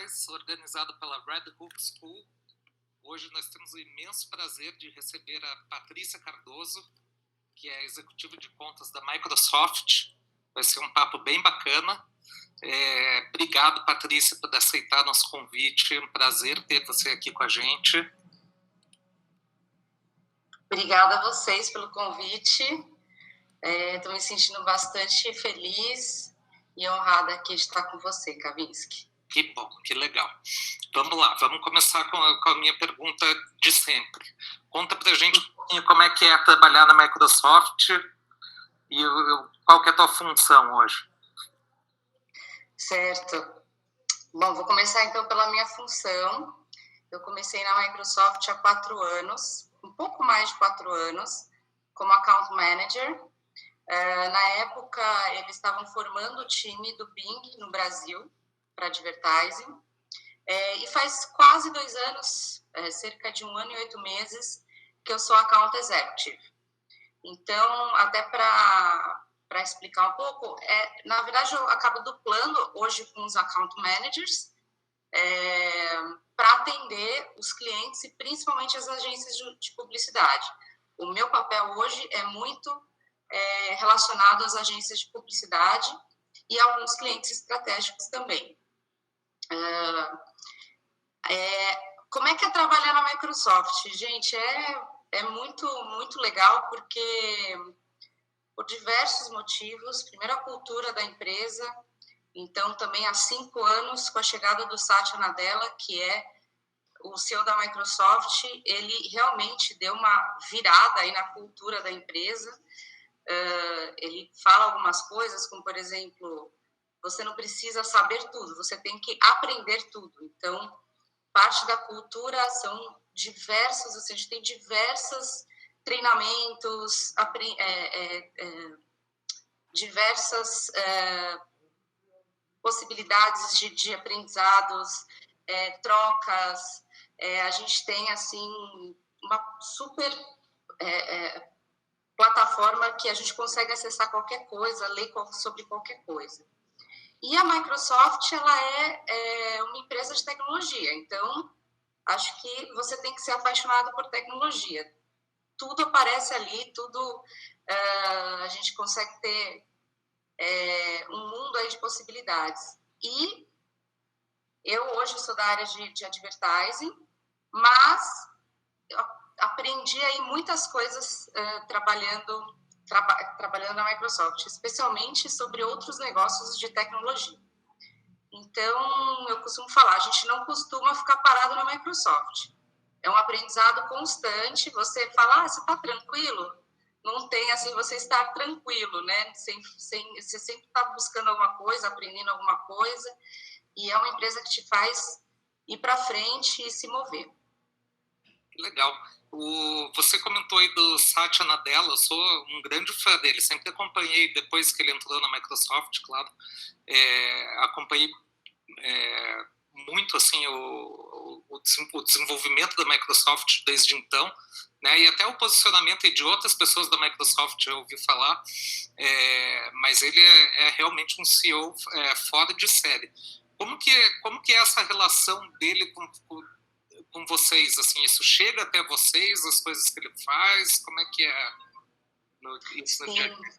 digitais, organizado pela Red Hook School. Hoje nós temos o imenso prazer de receber a Patrícia Cardoso, que é executiva de contas da Microsoft. Vai ser um papo bem bacana. Obrigado, Patrícia, por aceitar nosso convite. É um prazer ter você aqui com a gente. Obrigada a vocês pelo convite. Estou me sentindo bastante feliz e honrada aqui de estar com você, Kavinsky. Que bom, que legal. Vamos lá, vamos começar com a minha pergunta de sempre. Conta pra gente um pouquinho como é que é trabalhar na Microsoft e qual que é a tua função hoje. Certo. Bom, vou começar então pela minha função. Eu comecei na Microsoft há 4 anos, um pouco mais de 4 anos, como Account Manager. Na época, eles estavam formando o time do Bing no Brasil, para Advertising. E faz quase 2 anos, cerca de 1 ano e 8 meses, que eu sou Account Executive. Então, até para explicar um pouco, na verdade, eu acabo duplando hoje com os Account Managers para atender os clientes e principalmente as agências de publicidade. O meu papel hoje é muito relacionado às agências de publicidade e a alguns clientes estratégicos também. Como é que é trabalhar na Microsoft? Gente, é muito, muito legal porque, por diversos motivos, primeiro a cultura da empresa, então também há 5 anos, com a chegada do Satya Nadella, que é o CEO da Microsoft, ele realmente deu uma virada aí na cultura da empresa. Ele fala algumas coisas, como, por exemplo, você não precisa saber tudo, você tem que aprender tudo. Então, parte da cultura são diversos, a gente tem diversos treinamentos, diversas possibilidades de aprendizados, trocas. A gente tem, assim, uma super plataforma que a gente consegue acessar qualquer coisa, ler sobre qualquer coisa. E a Microsoft, ela é uma empresa de tecnologia, então acho que você tem que ser apaixonado por tecnologia. Tudo aparece ali, tudo a gente consegue ter um mundo aí de possibilidades. E eu hoje sou da área de advertising, mas eu aprendi aí muitas coisas trabalhando na Microsoft, especialmente sobre outros negócios de tecnologia. Então, eu costumo falar, a gente não costuma ficar parado na Microsoft. É um aprendizado constante, você fala, você está tranquilo? Não tem assim, você estar tranquilo, né? Você sempre está buscando alguma coisa, aprendendo alguma coisa, e é uma empresa que te faz ir para frente e se mover. Legal. Você comentou aí do Satya Nadella, eu sou um grande fã dele, sempre acompanhei depois que ele entrou na Microsoft, claro, acompanhei muito assim o desenvolvimento da Microsoft desde então, né, e até o posicionamento de outras pessoas da Microsoft eu ouvi falar, mas ele é realmente um CEO fora de série. Como que é essa relação dele com vocês, assim, isso chega até vocês, as coisas que ele faz, como é que é isso no dia a dia?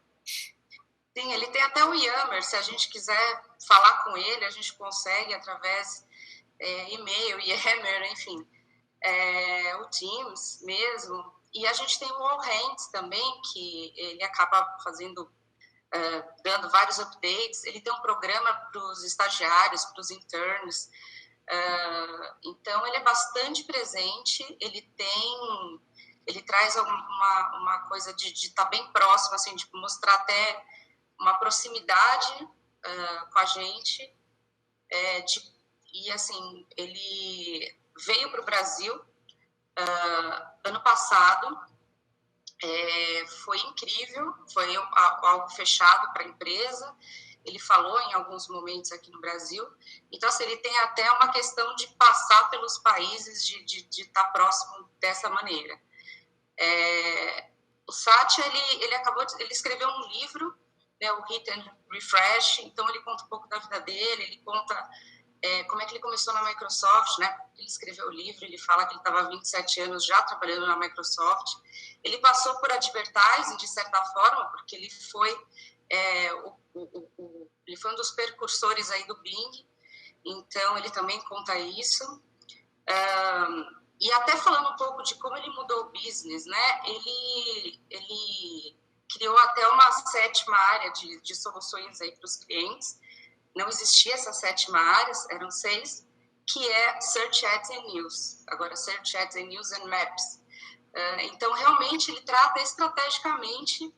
Sim, ele tem até o Yammer, se a gente quiser falar com ele, a gente consegue através e-mail, Yammer, enfim, o Teams mesmo, e a gente tem o All Hands também, que ele acaba fazendo, dando vários updates, ele tem um programa para os estagiários, para os interns. Então, ele é bastante presente, ele traz uma coisa de estar bem próximo, assim, de mostrar até uma proximidade com a gente, e assim, ele veio para o Brasil ano passado, foi incrível, foi algo fechado para a empresa. Ele falou em alguns momentos aqui no Brasil. Então, assim, ele tem até uma questão de passar pelos países, de estar próximo dessa maneira. O Satya, ele escreveu um livro, né, o Hit and Refresh, então ele conta um pouco da vida dele, ele conta como é que ele começou na Microsoft, né? Ele escreveu o livro, ele fala que ele estava há 27 anos já trabalhando na Microsoft. Ele passou por advertising, de certa forma, porque ele foi, ele foi um dos precursores aí do Bing, então ele também conta isso. E até falando um pouco de como ele mudou o business, né? Ele criou até uma sétima área de soluções aí para os clientes. Não existia essa sétima área, eram 6, que é Search Ads and News. Agora, Search Ads and News and Maps. Então, realmente, ele trata estrategicamente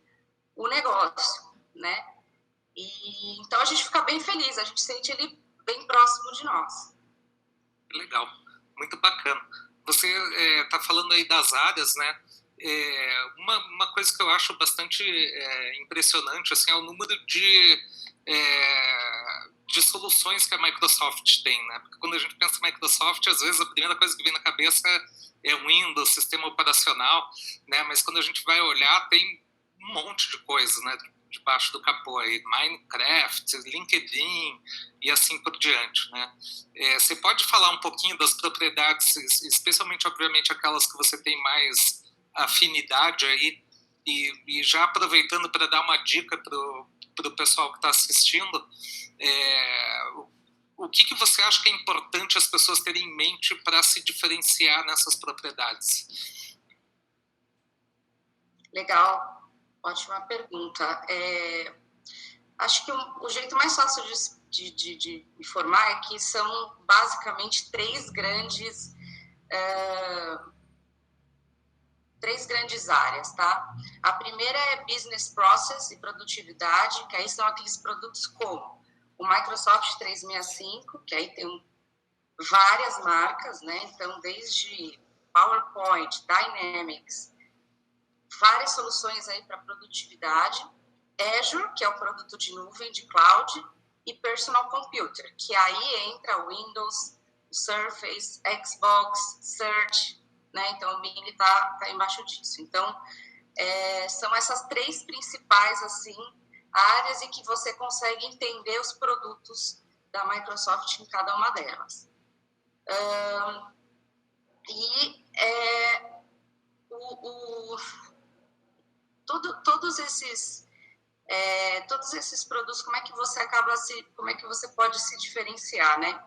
o negócio, né? E, então, a gente fica bem feliz, a gente sente ele bem próximo de nós. Legal, muito bacana. Você está falando aí das áreas, né? Uma coisa que eu acho bastante impressionante assim, é o número de soluções que a Microsoft tem, né? Porque quando a gente pensa em Microsoft, às vezes a primeira coisa que vem na cabeça é Windows, sistema operacional, né? Mas quando a gente vai olhar, tem um monte de coisa, né? Debaixo do capô aí, Minecraft, LinkedIn e assim por diante, né? Você pode falar um pouquinho das propriedades, especialmente, obviamente, aquelas que você tem mais afinidade aí, e já aproveitando para dar uma dica para o pessoal que está assistindo, o que você acha que é importante as pessoas terem em mente para se diferenciar nessas propriedades? Legal, ótima pergunta. Acho que o jeito mais fácil de informar é que são basicamente três grandes áreas, tá? A primeira é Business Process e produtividade, que aí são aqueles produtos como o Microsoft 365, que aí tem várias marcas, né? Então, desde PowerPoint, Dynamics, várias soluções aí para produtividade. Azure, que é o produto de nuvem, de cloud, e Personal Computer, que aí entra o Windows, o Surface, Xbox, Search, né? Então, o Bing está embaixo disso. Então, são essas três principais, assim, áreas em que você consegue entender os produtos da Microsoft em cada uma delas. Todos esses produtos, como é que você pode se diferenciar, né?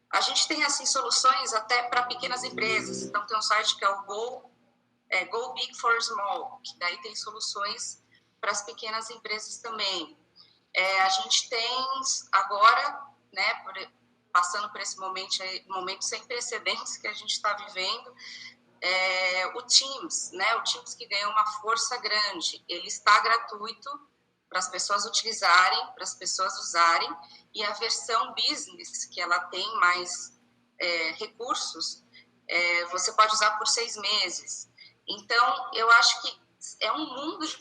A gente tem assim soluções até para pequenas empresas. Então tem um site que é o Go Big for Small, que daí tem soluções para as pequenas empresas também. A gente tem agora, né, passando por esse momento sem precedentes que a gente está vivendo, o Teams, né? O Teams que ganhou uma força grande. Ele está gratuito para as pessoas utilizarem, para as pessoas usarem, e a versão business, que ela tem mais recursos, você pode usar por 6 meses. Então, eu acho que é um mundo de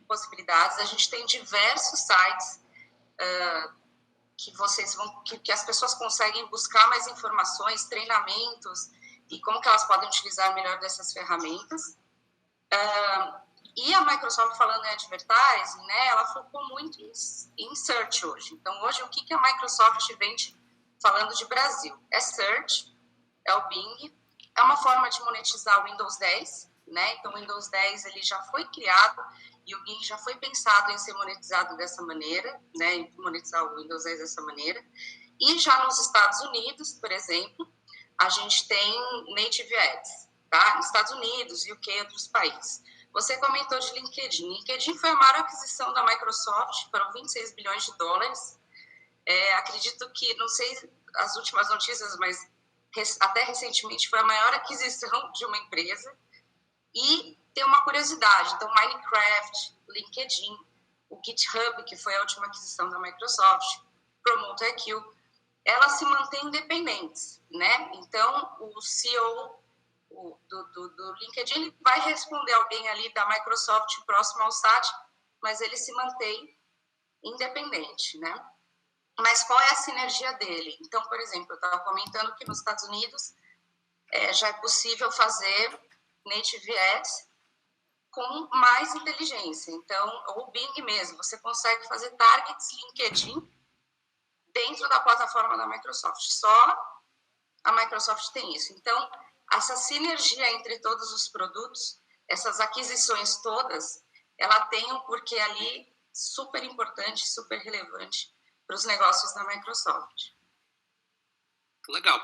possibilidades. A gente tem diversos sites que as pessoas conseguem buscar mais informações, treinamentos, e como que elas podem utilizar melhor dessas ferramentas. E a Microsoft, falando em advertising, né, ela focou muito em search hoje. Então, hoje, o que a Microsoft vende falando de Brasil? É search, é o Bing, é uma forma de monetizar o Windows 10, né? Então, o Windows 10 ele já foi criado e o Bing já foi pensado em ser monetizado dessa maneira, né? Em monetizar o Windows 10 dessa maneira. E já nos Estados Unidos, por exemplo, a gente tem Native Ads, tá? Nos Estados Unidos, UK e outros países. Você comentou de LinkedIn. LinkedIn foi a maior aquisição da Microsoft, foram 26 bilhões de dólares. Acredito que, não sei as últimas notícias, mas até recentemente foi a maior aquisição de uma empresa. E tem uma curiosidade, então Minecraft, LinkedIn, o GitHub, que foi a última aquisição da Microsoft, PromoteIQ, elas se mantêm independentes, né? Então, o CEO do LinkedIn ele vai responder alguém ali da Microsoft próximo ao SAT, mas ele se mantém independente, né? Mas qual é a sinergia dele? Então, por exemplo, eu estava comentando que nos Estados Unidos já é possível fazer Native Ads com mais inteligência. Então, o Bing mesmo, você consegue fazer targets LinkedIn dentro da plataforma da Microsoft. Só a Microsoft tem isso. Então, essa sinergia entre todos os produtos, essas aquisições todas, ela tem um porquê ali super importante, super relevante para os negócios da Microsoft. Legal.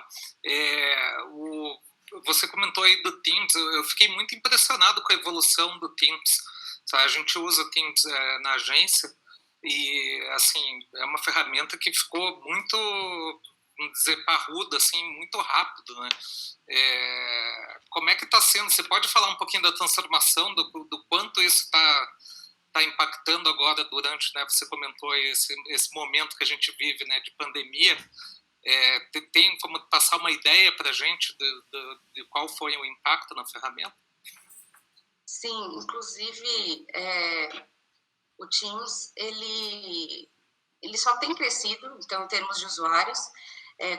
Você comentou aí do Teams, eu fiquei muito impressionado com a evolução do Teams. A gente usa Teams na agência e, assim, é uma ferramenta que ficou muito, vamos dizer, parruda, assim, muito rápido, né? Como é que está sendo? Você pode falar um pouquinho da transformação, do quanto isso está impactando agora durante, né, você comentou esse momento que a gente vive, né, de pandemia. Tem como passar uma ideia para a gente de qual foi o impacto na ferramenta? Sim, inclusive o Teams ele só tem crescido, então, em termos de usuários.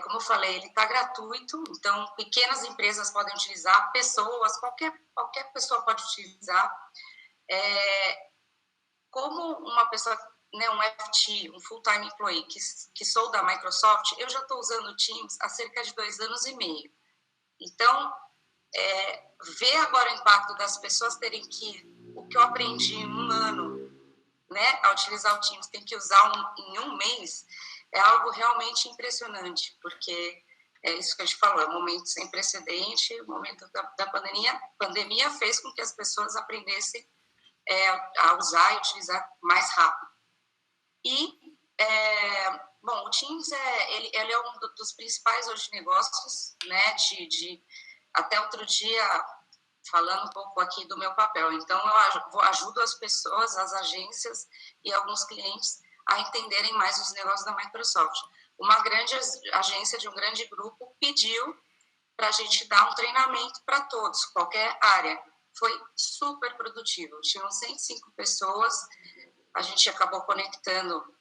Como eu falei, ele está gratuito, então pequenas empresas podem utilizar, pessoas, qualquer pessoa pode utilizar. Como uma pessoa, né, um FT, um full-time employee, que sou da Microsoft, eu já estou usando o Teams há cerca de 2 anos e meio. Então, ver agora o impacto das pessoas terem o que eu aprendi em 1 ano, né, a utilizar o Teams, tem que usar em 1 mês, é algo realmente impressionante, porque é isso que a gente falou, é um momento sem precedente, o momento da pandemia fez com que as pessoas aprendessem a usar e utilizar mais rápido. E, bom, o Teams ele é um dos principais hoje negócios, né, até outro dia, falando um pouco aqui do meu papel. Então, eu ajudo as pessoas, as agências e alguns clientes a entenderem mais os negócios da Microsoft. Uma grande agência de um grande grupo pediu para a gente dar um treinamento para todos, qualquer área. Foi super produtivo. Tinham 105 pessoas, a gente acabou conectando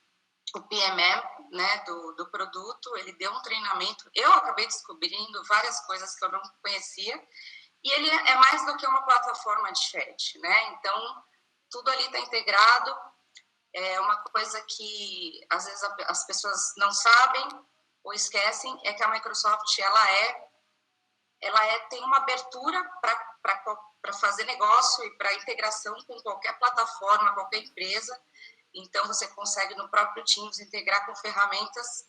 o PMM, né, do produto, ele deu um treinamento. Eu acabei descobrindo várias coisas que eu não conhecia, e ele é mais do que uma plataforma de chat, né? Então, tudo ali está integrado. É uma coisa que, às vezes, as pessoas não sabem ou esquecem, é que a Microsoft, tem uma abertura para fazer negócio e para integração com qualquer plataforma, qualquer empresa. Então, você consegue no próprio Teams integrar com ferramentas,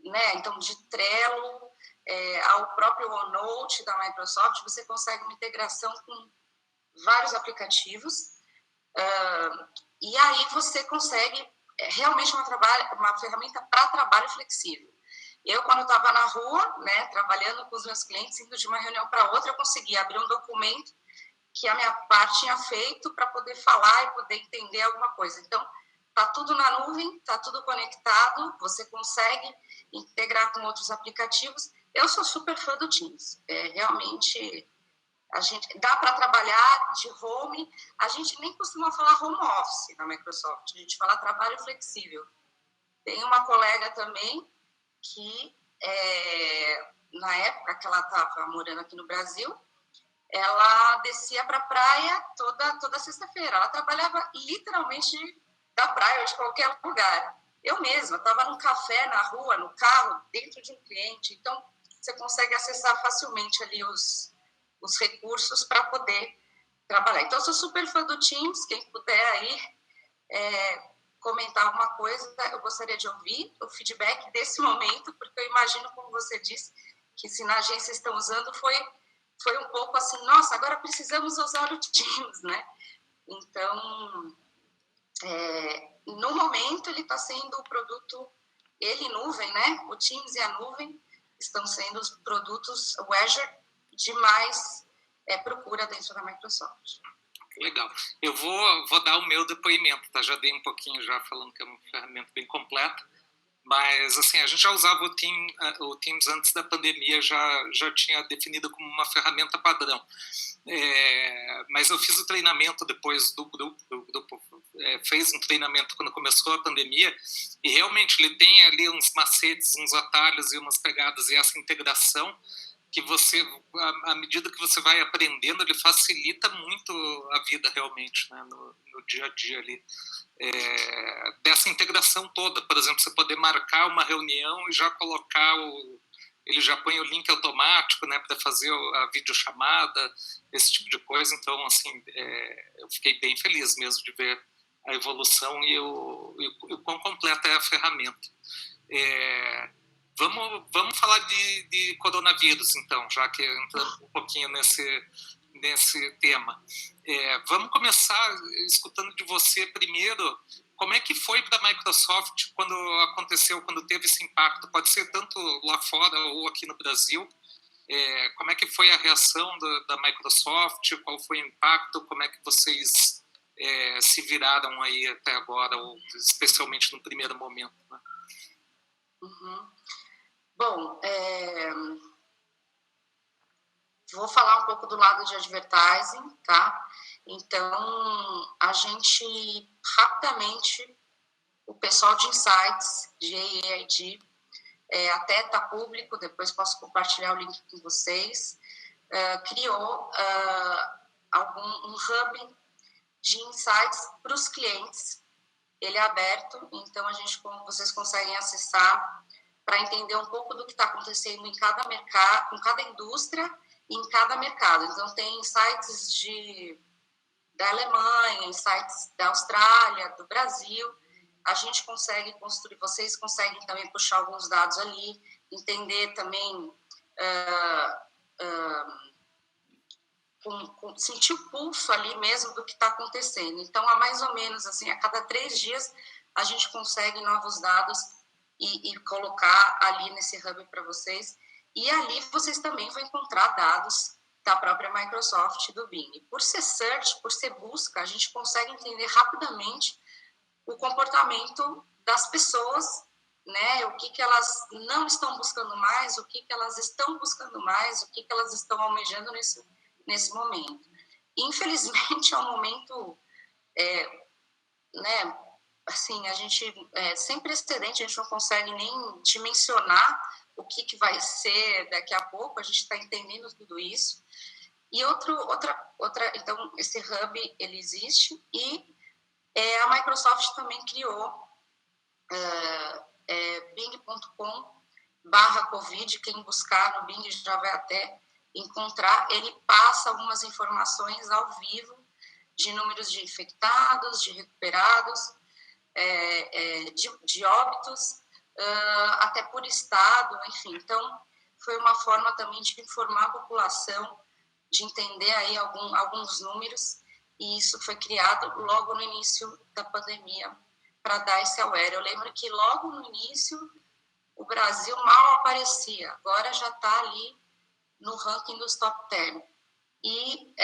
né? Então, de Trello ao próprio OneNote da Microsoft, você consegue uma integração com vários aplicativos, e aí você consegue realmente uma ferramenta para trabalho flexível. Eu, quando estava na rua, né, trabalhando com os meus clientes, indo de uma reunião para outra, eu conseguia abrir um documento que a minha parte tinha feito para poder falar e poder entender alguma coisa. Então, está tudo na nuvem, está tudo conectado, você consegue integrar com outros aplicativos. Eu sou super fã do Teams. Realmente, dá para trabalhar de home. A gente nem costuma falar home office na Microsoft, a gente fala trabalho flexível. Tem uma colega também que, na época que ela estava morando aqui no Brasil, ela descia para a praia toda sexta-feira. Ela trabalhava literalmente da praia ou de qualquer lugar. Eu mesma estava num café, na rua, no carro, dentro de um cliente. Então, você consegue acessar facilmente ali os recursos para poder trabalhar. Então, eu sou super fã do Teams. Quem puder aí comentar alguma coisa, eu gostaria de ouvir o feedback desse momento, porque eu imagino, como você disse, que se na agência estão usando, foi um pouco assim, nossa, agora precisamos usar o Teams, né? Então, no momento, ele está sendo o produto, ele nuvem, né? O Teams e a nuvem estão sendo os produtos, o Azure, de mais procura dentro da Microsoft. Legal. Eu vou dar o meu depoimento, tá? Já dei um pouquinho já falando que é uma ferramenta bem completa, mas assim, a gente já usava o Teams antes da pandemia, já tinha definido como uma ferramenta padrão. Mas eu fiz o treinamento depois do grupo, o grupo fez um treinamento quando começou a pandemia, e realmente ele tem ali uns macetes, uns atalhos e umas pegadas, e essa integração que você, à medida que você vai aprendendo, ele facilita muito a vida realmente, né, no dia a dia ali. Dessa integração toda, por exemplo, você poder marcar uma reunião e já colocar ele já põe o link automático, né, para fazer a videochamada, esse tipo de coisa. Então, assim, eu fiquei bem feliz mesmo de ver a evolução e o quão completa é a ferramenta. Vamos falar de coronavírus, então, já que entramos um pouquinho nesse tema. Vamos começar escutando de você primeiro. Como é que foi para a Microsoft quando teve esse impacto? Pode ser tanto lá fora ou aqui no Brasil. Como é que foi a reação da Microsoft? Qual foi o impacto? Como é que vocês se viraram aí até agora, ou especialmente no primeiro momento, né? Uhum. Bom, vou falar um pouco do lado de advertising, tá? Então, a gente, rapidamente, o pessoal de Insights, de AAID, até está público, depois posso compartilhar o link com vocês, criou um hub de Insights para os clientes. Ele é aberto, então vocês conseguem acessar para entender um pouco do que está acontecendo em cada mercado, com cada indústria e em cada mercado. Então, tem insights da Alemanha, insights da Austrália, do Brasil. A gente consegue construir, vocês conseguem também puxar alguns dados ali, entender também, sentir o pulso ali mesmo do que está acontecendo. Então, há mais ou menos, assim, a cada 3 dias, a gente consegue novos dados e colocar ali nesse hub para vocês. E ali vocês também vão encontrar dados da própria Microsoft, do Bing. Por ser search, por ser busca, a gente consegue entender rapidamente o comportamento das pessoas, né? O que elas não estão buscando mais, o que elas estão buscando mais, o que elas estão almejando nesse momento. Infelizmente, é um momento, né? Assim, a gente sem precedente, a gente não consegue nem dimensionar o que vai ser daqui a pouco. A gente está entendendo tudo isso. E então, esse hub, ele existe, e a Microsoft também criou bing.com/covid. Quem buscar no Bing já vai até encontrar. Ele passa algumas informações ao vivo de números de infectados, de recuperados, de óbitos, até por estado, enfim. Então, foi uma forma também de informar a população, de entender aí alguns números, e isso foi criado logo no início da pandemia para dar esse aware. Eu lembro que logo no início o Brasil mal aparecia, agora já está ali no ranking dos top 10. E,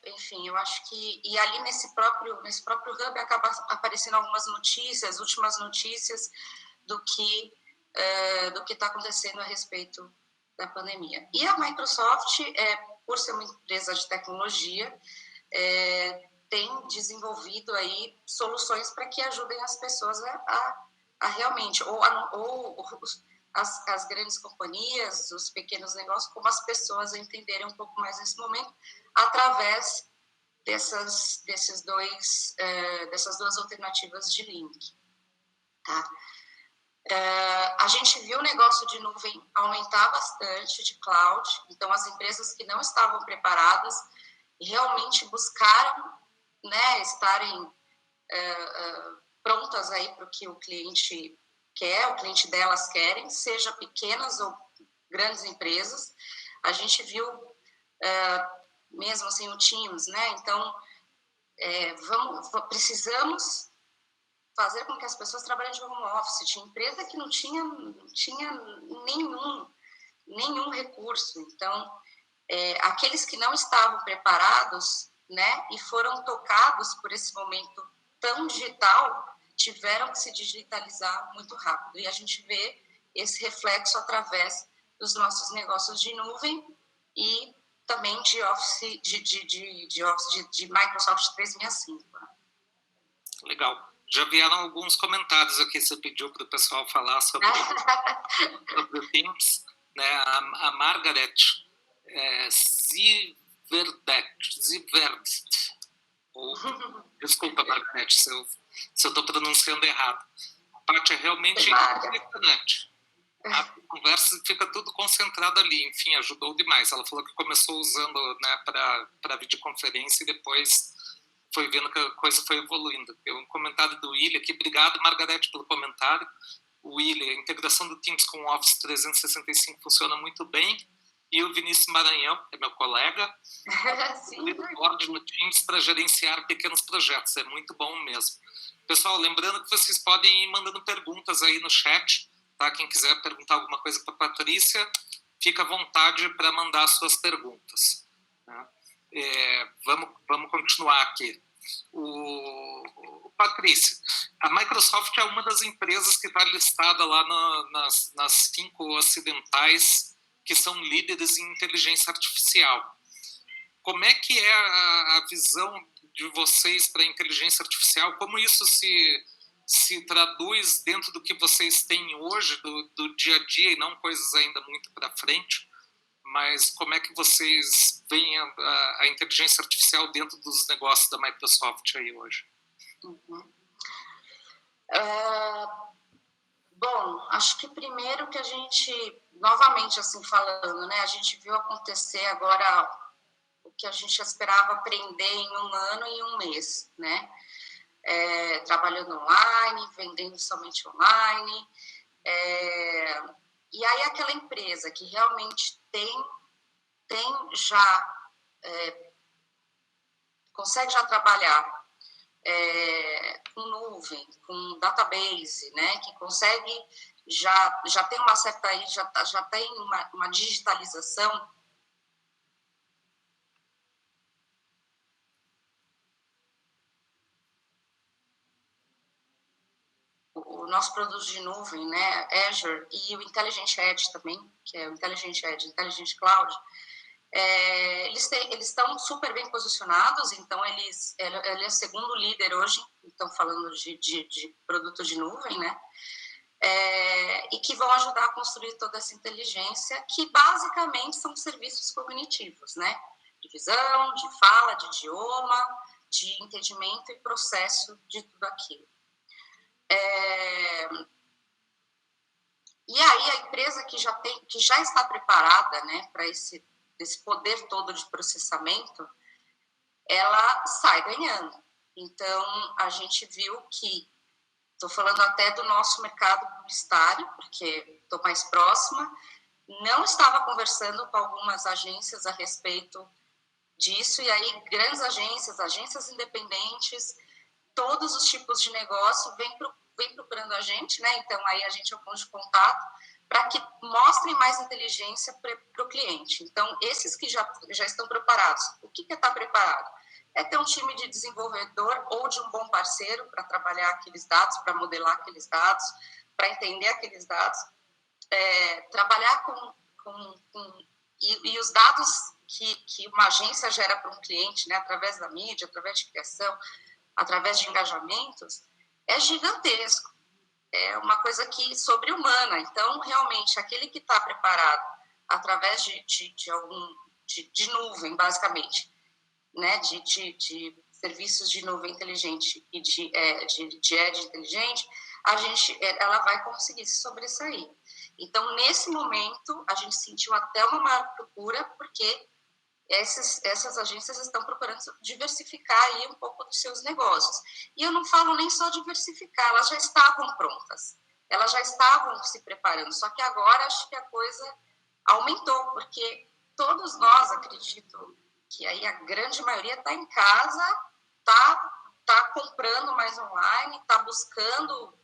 enfim, eu acho que... E ali nesse próprio hub acaba aparecendo algumas notícias, últimas notícias do que está acontecendo a respeito da pandemia. E a Microsoft, por ser uma empresa de tecnologia, tem desenvolvido aí soluções para que ajudem as pessoas a realmente, as grandes companhias, os pequenos negócios, como as pessoas a entenderem um pouco mais nesse momento, através dessas duas alternativas de link. Tá? A gente viu o negócio de nuvem aumentar bastante, de cloud. Então, as empresas que não estavam preparadas realmente buscaram, né, estarem prontas aí para o que o cliente quer, o cliente delas querem, seja pequenas ou grandes empresas. A gente viu mesmo assim o Teams, né? Então, precisamos fazer com que as pessoas trabalhem de home office. Tinha empresa que não tinha nenhum recurso. Então, aqueles que não estavam preparados, né, e foram tocados por esse momento tão digital, tiveram que se digitalizar muito rápido. E a gente vê esse reflexo através dos nossos negócios de nuvem e também de Office, de Microsoft 365. Legal. Já vieram alguns comentários aqui, você pediu para o pessoal falar sobre o Teams. né, a Margaret Zivert, ou, desculpa, Margaret, se eu estou pronunciando errado. A parte é realmente impressionante. A conversa fica tudo concentrado ali, enfim, ajudou demais. Ela falou que começou usando, né, para videoconferência e depois foi vendo que a coisa foi evoluindo. Tem um comentário do William aqui. Obrigado, Margarete, pelo comentário. O William, a integração do Teams com o Office 365 funciona muito bem. E o Vinícius Maranhão, que é meu colega, board no Teams para gerenciar pequenos projetos. É muito bom mesmo. Pessoal, lembrando que vocês podem ir mandando perguntas aí no chat, tá? Quem quiser perguntar alguma coisa para a Patrícia, fica à vontade para mandar suas perguntas. Né? Vamos continuar aqui. Patrícia, a Microsoft é uma das empresas que está listada lá nas 5 ocidentais que são líderes em inteligência artificial. Como é que é a visão de vocês para a inteligência artificial? Como isso se traduz dentro do que vocês têm hoje, do dia a dia, e não coisas ainda muito para frente? Mas como é que vocês veem a inteligência artificial dentro dos negócios da Microsoft aí hoje? Bom, acho que primeiro que a gente, novamente assim falando, né, a gente viu acontecer agora o que a gente esperava aprender em 1 ano e 1 mês, né? Trabalhando online, vendendo somente online. E aí aquela empresa que realmente tem já, consegue já trabalhar com nuvem, com database, né, que consegue já tem uma certa aí, já tem uma digitalização. O nosso produto de nuvem, né, Azure, e o Intelligent Edge também, que é o Intelligent Edge, Intelligent Cloud, eles estão super bem posicionados, então ele é o segundo líder hoje, então falando de produto de nuvem, né, e que vão ajudar a construir toda essa inteligência, que basicamente são serviços cognitivos, né, de visão, de fala, de idioma, de entendimento e processo de tudo aquilo. E aí a empresa que já está preparada, né, para esse poder todo de processamento, ela sai ganhando. Então a gente viu que, estou falando até do nosso mercado publicitário, porque estou mais próxima, não estava conversando com algumas agências a respeito disso, e aí grandes agências independentes, todos os tipos de negócio vem procurando a gente, né? Então aí a gente é o ponto de contato para que mostrem mais inteligência para o cliente. Então esses que já estão preparados, o que é estar preparado? É ter um time de desenvolvedor ou de um bom parceiro para trabalhar aqueles dados, para modelar aqueles dados, para entender aqueles dados, trabalhar e os dados que uma agência gera para um cliente, né, através da mídia, através de criação, através de engajamentos, é gigantesco. É uma coisa que sobre-humana. Então, realmente, aquele que está preparado através de nuvem, basicamente, né, de serviços de nuvem inteligente e de edge inteligente, ela vai conseguir se sobressair. Então, nesse momento, a gente sentiu até uma maior procura, porque essas agências estão procurando diversificar aí um pouco dos seus negócios. E eu não falo nem só diversificar, elas já estavam prontas, elas já estavam se preparando, só que agora acho que a coisa aumentou, porque todos nós, acredito, que aí a grande maioria está em casa, está comprando mais online, está buscando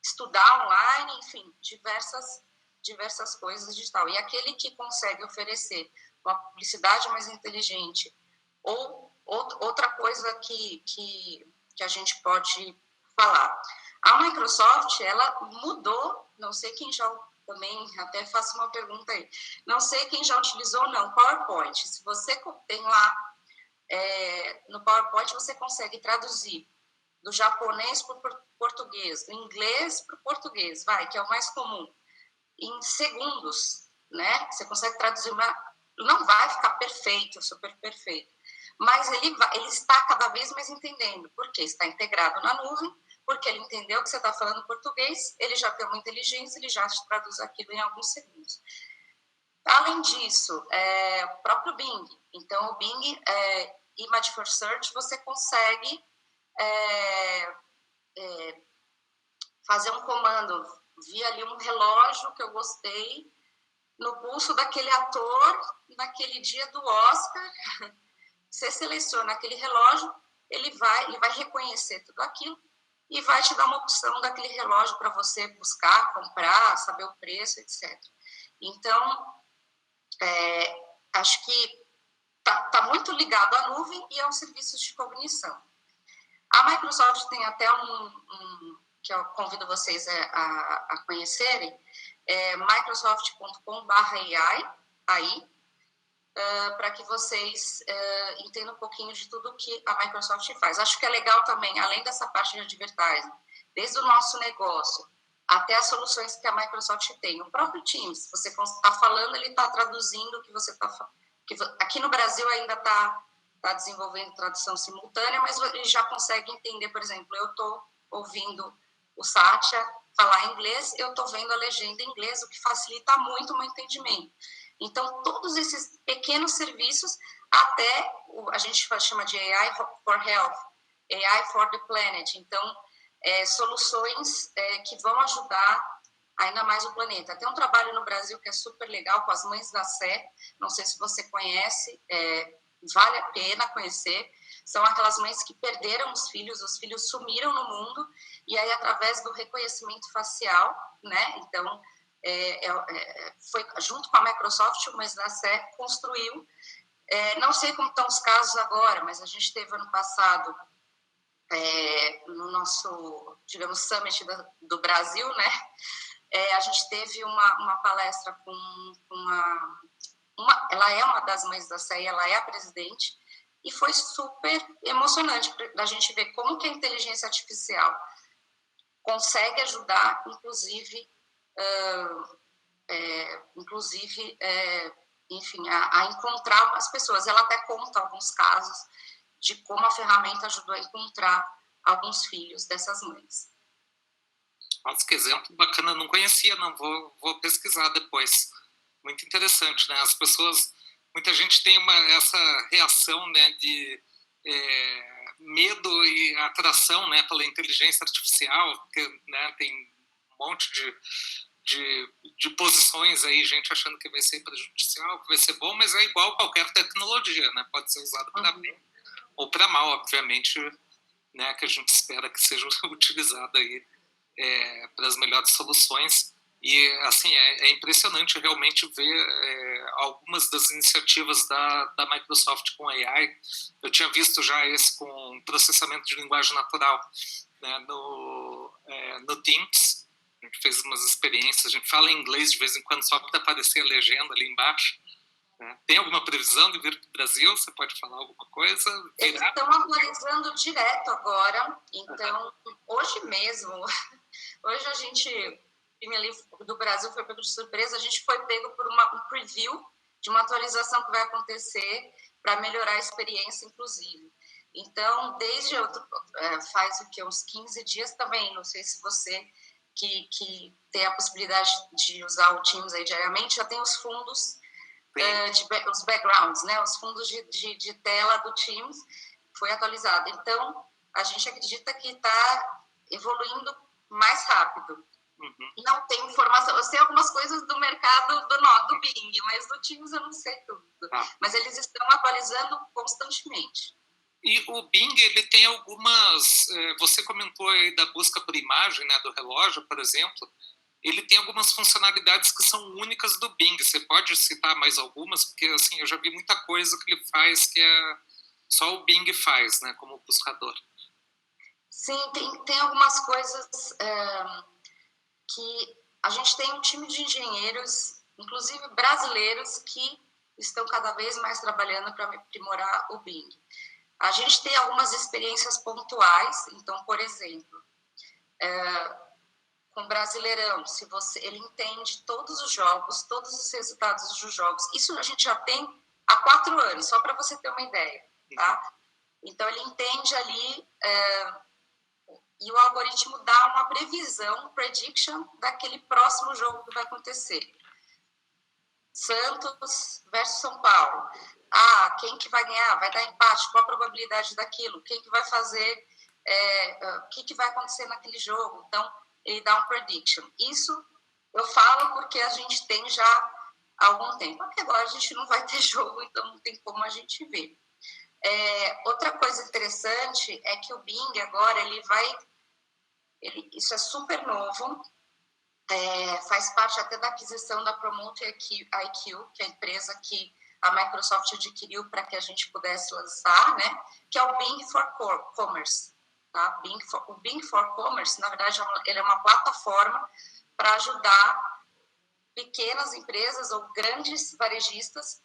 estudar online, enfim, diversas coisas digital. E aquele que consegue oferecer uma publicidade mais inteligente ou outra coisa que a gente pode falar. A Microsoft, ela mudou, não sei quem já também, até faço uma pergunta aí, não sei quem já utilizou ou não, PowerPoint. Se você tem lá, no PowerPoint você consegue traduzir do japonês para o português, do inglês para o português, que é o mais comum, em segundos. né? Você consegue traduzir não vai ficar perfeito, super perfeito, mas ele está cada vez mais entendendo, porque está integrado na nuvem, porque ele entendeu que você está falando português, ele já tem uma inteligência, ele já te traduz aquilo em alguns segundos. Além disso, o próprio Bing. Então, o Bing, Image for Search, você consegue fazer um comando. Vi ali um relógio que eu gostei no pulso daquele ator naquele dia do Oscar. Você seleciona aquele relógio, ele vai reconhecer tudo aquilo e vai te dar uma opção daquele relógio para você buscar, comprar, saber o preço, etc. Então, acho que está muito ligado à nuvem e aos serviços de cognição. A Microsoft tem até que eu convido vocês a conhecerem, microsoft.com/AI, para que vocês entendam um pouquinho de tudo que a Microsoft faz. Acho que é legal também, além dessa parte de advertising, desde o nosso negócio até as soluções que a Microsoft tem. O próprio Teams, você está falando, ele está traduzindo o que você está falando. Aqui no Brasil ainda está desenvolvendo tradução simultânea, mas ele já consegue entender, por exemplo, eu estou ouvindo o Satya falar inglês, eu estou vendo a legenda em inglês, o que facilita muito o meu entendimento. Então, todos esses pequenos serviços, até a gente chama de AI for Health, AI for the Planet. Então, soluções que vão ajudar ainda mais o planeta. Tem um trabalho no Brasil que é super legal com as Mães da Sé, não sei se você conhece, vale a pena conhecer. São aquelas mães que perderam os filhos sumiram no mundo, e aí através do reconhecimento facial, né? Então, foi junto com a Microsoft, o Mães da Sé construiu. Não sei como estão os casos agora, mas a gente teve ano passado, no nosso, digamos, Summit do Brasil, né? A gente teve uma palestra com ela é uma das Mães da Sé, ela é a presidente, e foi super emocionante da gente ver como que a inteligência artificial consegue ajudar, inclusive, enfim, a encontrar as pessoas. Ela até conta alguns casos de como a ferramenta ajudou a encontrar alguns filhos dessas mães. Nossa, que exemplo bacana, não conhecia, não, vou pesquisar depois. Muito interessante, né? As pessoas, muita gente tem essa reação, né, de medo e atração, né, pela inteligência artificial, porque, né, tem um monte de posições aí, gente achando que vai ser prejudicial, que vai ser bom, mas é igual qualquer tecnologia, né? Pode ser usado para bem ou para mal, obviamente, né, que a gente espera que seja utilizado aí para as melhores soluções. E, assim, é impressionante realmente ver algumas das iniciativas da Microsoft com AI. Eu tinha visto já esse com processamento de linguagem natural, né, no Teams. A gente fez umas experiências, a gente fala em inglês de vez em quando só para aparecer a legenda ali embaixo. Né? Tem alguma previsão de vir para o Brasil? Você pode falar alguma coisa? Eles estão atualizando direto agora, então, hoje mesmo, hoje a gente, ali do Brasil foi pego de surpresa, a gente foi pego por um preview de uma atualização que vai acontecer para melhorar a experiência, inclusive. Então, faz o que, uns 15 dias também, não sei se você que tem a possibilidade de usar o Teams aí diariamente, já tem os fundos, os backgrounds, né, os fundos de tela do Teams, foi atualizado. Então, a gente acredita que está evoluindo mais rápido. Não tem informação, eu sei algumas coisas do mercado do Bing, mas do Teams eu não sei tudo. Mas eles estão atualizando constantemente. E o Bing, ele tem algumas... você comentou aí da busca por imagem, né, do relógio, por exemplo. Ele tem algumas funcionalidades que são únicas do Bing. Você pode citar mais algumas? Porque, assim, eu já vi muita coisa que ele faz que só o Bing faz, né, como buscador. Sim, tem algumas coisas que a gente tem um time de engenheiros, inclusive brasileiros, que estão cada vez mais trabalhando para aprimorar o Bing. A gente tem algumas experiências pontuais, então, por exemplo, com Brasileirão, se você, ele entende todos os jogos, todos os resultados dos jogos. Isso a gente já tem há 4 anos, só para você ter uma ideia, tá? Então, ele entende ali e o algoritmo dá uma previsão, prediction, daquele próximo jogo que vai acontecer. Santos versus São Paulo. Ah, quem que vai ganhar? Vai dar empate? Qual a probabilidade daquilo? Quem que vai fazer? O que vai acontecer naquele jogo? Então, ele dá um prediction. Isso eu falo porque a gente tem já há algum tempo. Porque agora a gente não vai ter jogo, então não tem como a gente ver. Outra coisa interessante é que o Bing agora, isso é super novo, faz parte até da aquisição da Promote IQ, que é a empresa que a Microsoft adquiriu para que a gente pudesse lançar, né? Que é o Bing for Commerce. Tá? O Bing for Commerce, na verdade, ele é uma plataforma para ajudar pequenas empresas ou grandes varejistas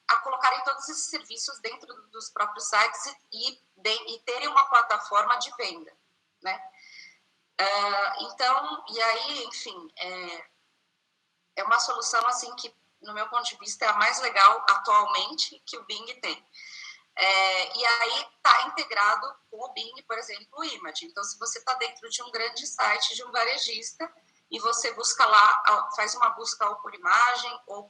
a colocarem todos esses serviços dentro dos próprios sites e terem uma plataforma de venda, né? Então, e aí, enfim, é uma solução, assim, que, no meu ponto de vista, é a mais legal atualmente que o Bing tem. E aí está integrado com o Bing, por exemplo, o Image. Então, se você está dentro de um grande site de um varejista e você busca lá, faz uma busca ou por imagem ou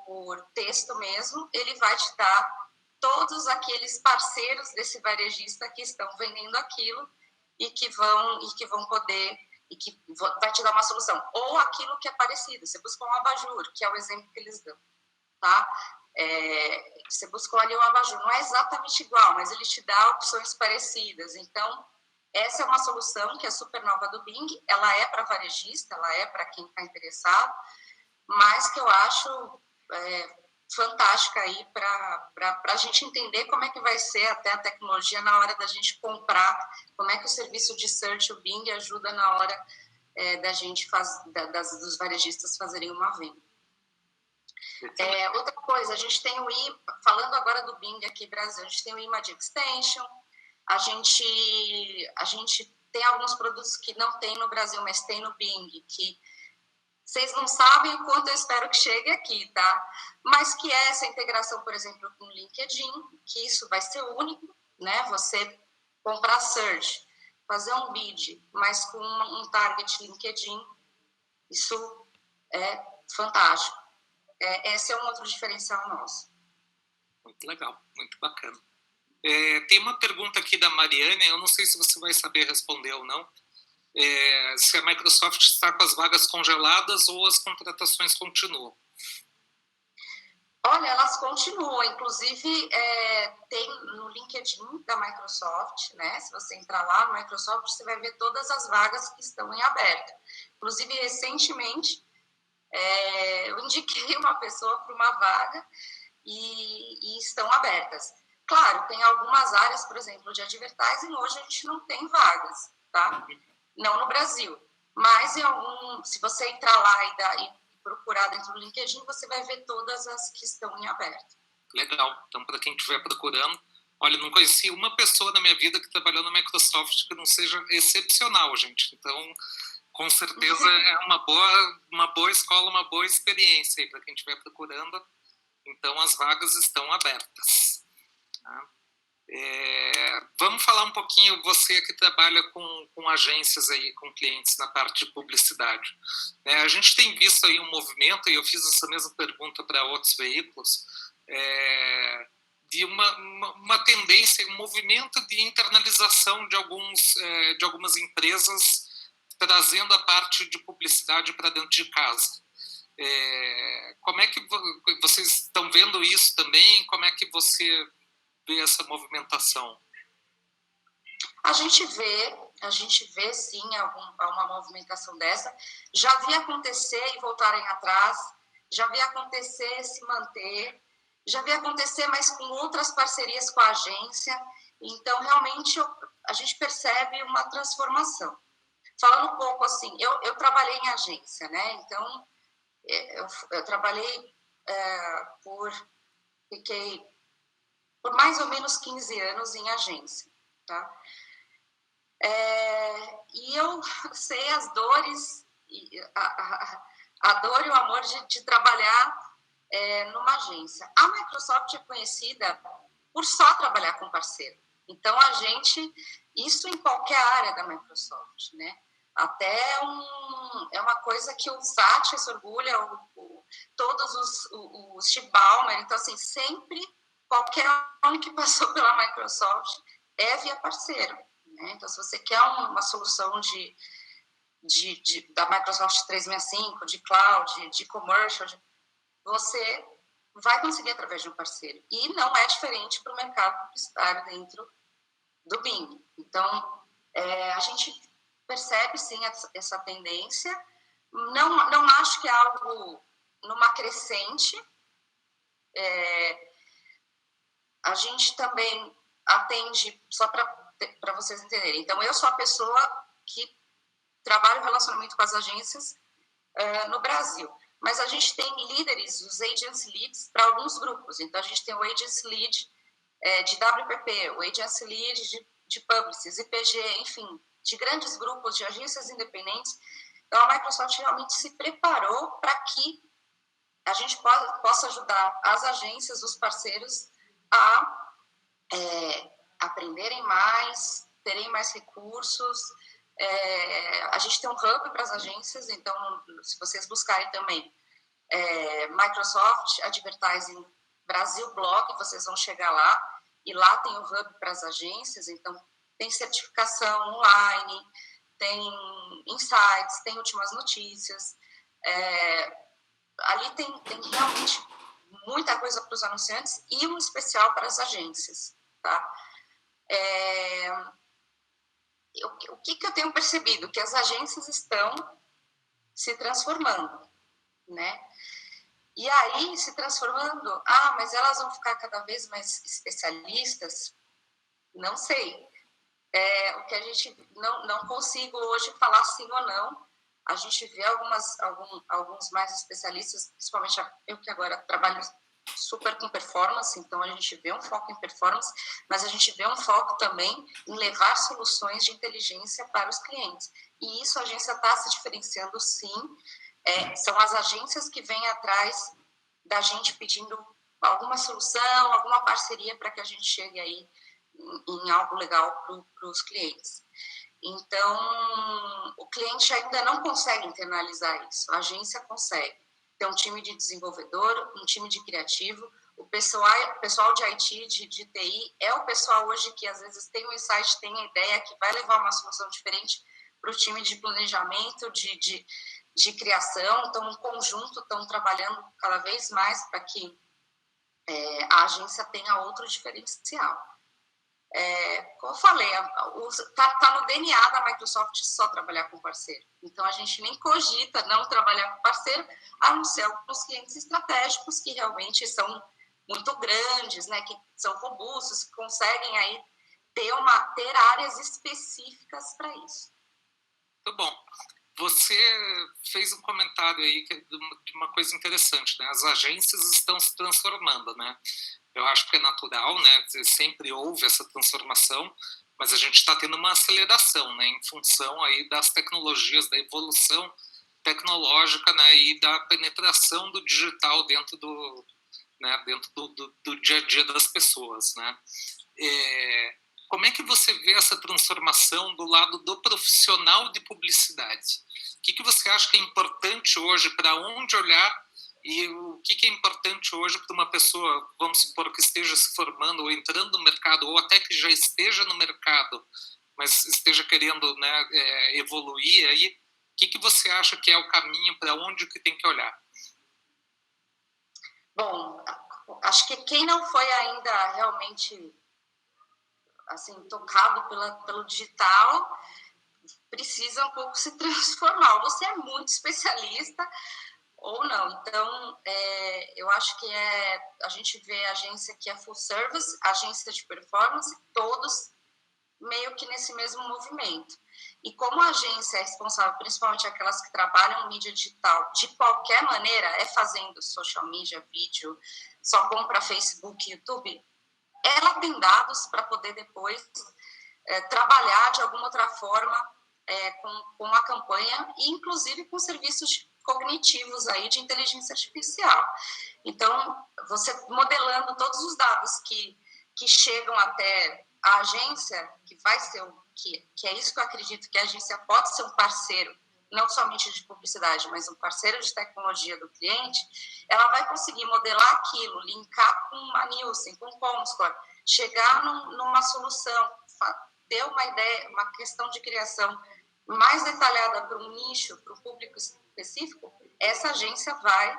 por texto mesmo, ele vai te dar todos aqueles parceiros desse varejista que estão vendendo aquilo e que vão poder, e que vai te dar uma solução. Ou aquilo que é parecido. Você busca um abajur, que é o exemplo que eles dão, tá? Você buscou ali um abajur. Não é exatamente igual, mas ele te dá opções parecidas. Então, essa é uma solução que é super nova do Bing. Ela é para varejista, ela é para quem está interessado, mas que eu acho fantástica aí para a gente entender como é que vai ser até a tecnologia na hora da gente comprar, como é que o serviço de search, o Bing, ajuda na hora da gente dos varejistas fazerem uma venda. Outra coisa, a gente tem falando agora do Bing aqui Brasil, a gente tem o Image Extension, a gente tem alguns produtos que não tem no Brasil, mas tem no Bing, que vocês não sabem o quanto eu espero que chegue aqui, tá? Mas que é essa integração, por exemplo, com o LinkedIn, que isso vai ser único, né? Você comprar search, fazer um bid, mas com um target LinkedIn, isso é fantástico. Esse é um outro diferencial nosso. Muito legal, muito bacana. Tem uma pergunta aqui da Mariane, eu não sei se você vai saber responder ou não. Se a Microsoft está com as vagas congeladas ou as contratações continuam? Olha, elas continuam. Inclusive, tem no LinkedIn da Microsoft, né? Se você entrar lá no Microsoft, você vai ver todas as vagas que estão em aberto. Inclusive, recentemente, eu indiquei uma pessoa para uma vaga e estão abertas. Claro, tem algumas áreas, por exemplo, de advertising, hoje a gente não tem vagas, tá? Não no Brasil. Mas se você entrar lá e procurar dentro do LinkedIn, você vai ver todas as que estão em aberto. Legal. Então, para quem estiver procurando, olha, não conheci uma pessoa na minha vida que trabalhou na Microsoft que não seja excepcional, gente. Então, com certeza é uma boa escola, uma boa experiência aí para quem estiver procurando. Então, as vagas estão abertas. Tá? Vamos falar um pouquinho, você que trabalha com agências aí, com clientes na parte de publicidade. A gente tem visto aí um movimento, e eu fiz essa mesma pergunta para outros veículos, de uma tendência, um movimento de internalização de algumas empresas, trazendo a parte de publicidade para dentro de casa. Como é que vocês estão vendo isso também? Como é que você vê essa movimentação? A gente vê sim uma movimentação dessa. Já vi acontecer e voltarem atrás, já vi acontecer e se manter, já vi acontecer, mas com outras parcerias com a agência. Então, realmente, a gente percebe uma transformação. Falando um pouco assim, eu trabalhei em agência, né? Então, eu trabalhei fiquei por mais ou menos 15 anos em agência, tá? E eu sei as dores, a dor e o amor de trabalhar numa agência. A Microsoft é conhecida por só trabalhar com parceiro. Então, isso em qualquer área da Microsoft, né? Até é uma coisa que o Satya se orgulha, todos os Steve Ballmer. Então, assim, sempre, qualquer um que passou pela Microsoft é via parceiro, né? Então, se você quer uma solução da Microsoft 365, de cloud, de commercial, você vai conseguir através de um parceiro. E não é diferente para o mercado publicitário dentro do Bing. Então, a gente percebe, sim, essa tendência. Não acho que é algo numa crescente. A gente também atende, só para vocês entenderem. Então, eu sou a pessoa que trabalha o relacionamento com as agências no Brasil. Mas a gente tem líderes, os agency leads, para alguns grupos. Então, a gente tem o agency lead de WPP, o agency lead de publicists, IPG, enfim, de grandes grupos de agências independentes. Então, a Microsoft realmente se preparou para que a gente possa ajudar as agências, os parceiros, a aprenderem mais, terem mais recursos. A gente tem um hub para as agências, então, se vocês buscarem também Microsoft Advertising Brasil Blog, vocês vão chegar lá, e lá tem o hub para as agências. Então, tem certificação online, tem insights, tem últimas notícias. Ali tem realmente muita coisa para os anunciantes e um especial para as agências, tá? O que eu tenho percebido? Que as agências estão se transformando, né? E aí, se transformando, mas elas vão ficar cada vez mais especialistas? Não sei. O que a gente não consigo hoje falar sim ou não. A gente vê alguns mais especialistas, principalmente eu que agora trabalho super com performance, então a gente vê um foco em performance, mas a gente vê um foco também em levar soluções de inteligência para os clientes. E isso a agência está se diferenciando, sim. São as agências que vêm atrás da gente pedindo alguma solução, alguma parceria para que a gente chegue aí em algo legal para os clientes. Então, o cliente ainda não consegue internalizar isso, a agência consegue. Tem um time de desenvolvedor, um time de criativo, o pessoal de IT, de TI, é o pessoal hoje que às vezes tem um insight, tem a ideia, que vai levar uma solução diferente para o time de planejamento, de criação. Então, em conjunto, estão trabalhando cada vez mais para que a agência tenha outro diferencial. Como eu falei, está no DNA da Microsoft só trabalhar com parceiro. Então, a gente nem cogita não trabalhar com parceiro, a não ser alguns clientes estratégicos que realmente são muito grandes, né, que são robustos, que conseguem aí ter áreas específicas para isso. Muito bom. Você fez um comentário aí de uma coisa interessante, né? As agências estão se transformando, né? Eu acho que é natural, né? Sempre houve essa transformação, mas a gente está tendo uma aceleração, né? Em função aí das tecnologias, da evolução tecnológica, né? E da penetração do digital dentro do dia a dia das pessoas, né? Como é que você vê essa transformação do lado do profissional de publicidade? O que você acha que é importante hoje, para onde olhar, e o que é importante hoje para uma pessoa, vamos supor, que esteja se formando ou entrando no mercado, ou até que já esteja no mercado, mas esteja querendo, né, evoluir aí? O que você acha que é o caminho, para onde que tem que olhar? Bom, acho que quem não foi ainda realmente assim, tocado pelo digital, precisa um pouco se transformar. Você é muito especialista ou não. Então, eu acho que a gente vê a agência que é full service, agência de performance, todos meio que nesse mesmo movimento. E como a agência é responsável, principalmente aquelas que trabalham mídia digital, de qualquer maneira, fazendo social media, vídeo, só compra Facebook, YouTube, ela tem dados para poder depois trabalhar de alguma outra forma com a campanha, e inclusive com serviços cognitivos aí de inteligência artificial. Então, você modelando todos os dados que chegam até a agência, que vai ser que é isso que eu acredito, que a agência pode ser um parceiro, não somente de publicidade, mas um parceiro de tecnologia do cliente, ela vai conseguir modelar aquilo, linkar com uma Nielsen, com Comscore, chegar numa solução, ter uma ideia, uma questão de criação mais detalhada para um nicho, para um público específico, essa agência vai